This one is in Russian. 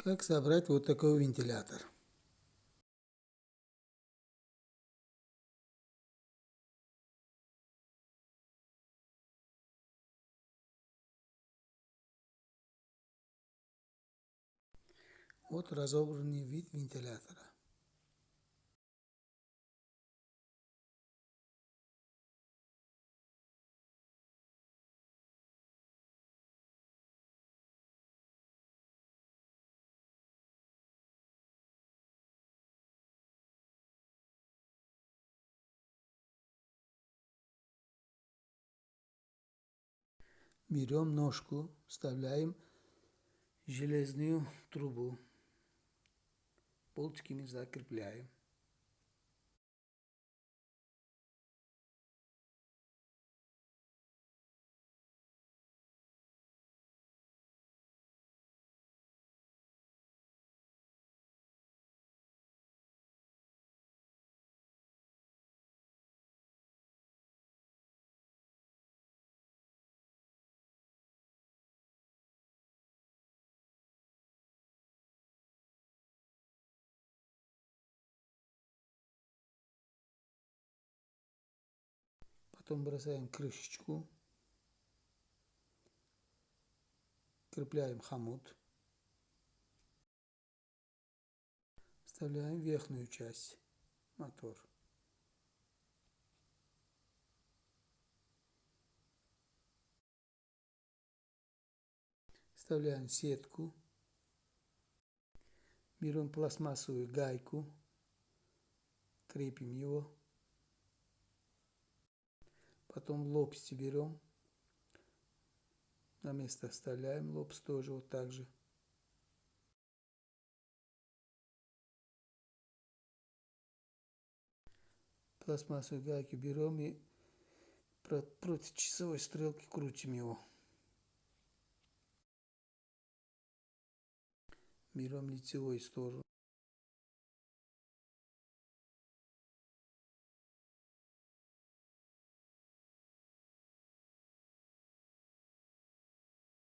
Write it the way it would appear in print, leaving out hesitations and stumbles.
Как собрать вот такой вентилятор? Вот разобранный вид вентилятора. Берем ножку, вставляем в железную трубу, болтиками закрепляем. Потом бросаем крышечку, крепляем хомут, вставляем верхнюю часть, мотор. Вставляем сетку, берем пластмассовую гайку, крепим его, потом лопасти берем, на место вставляем лопасть тоже вот так же. Пластмассовую гайку берем и против часовой стрелки крутим его. Берем лицевую сторону.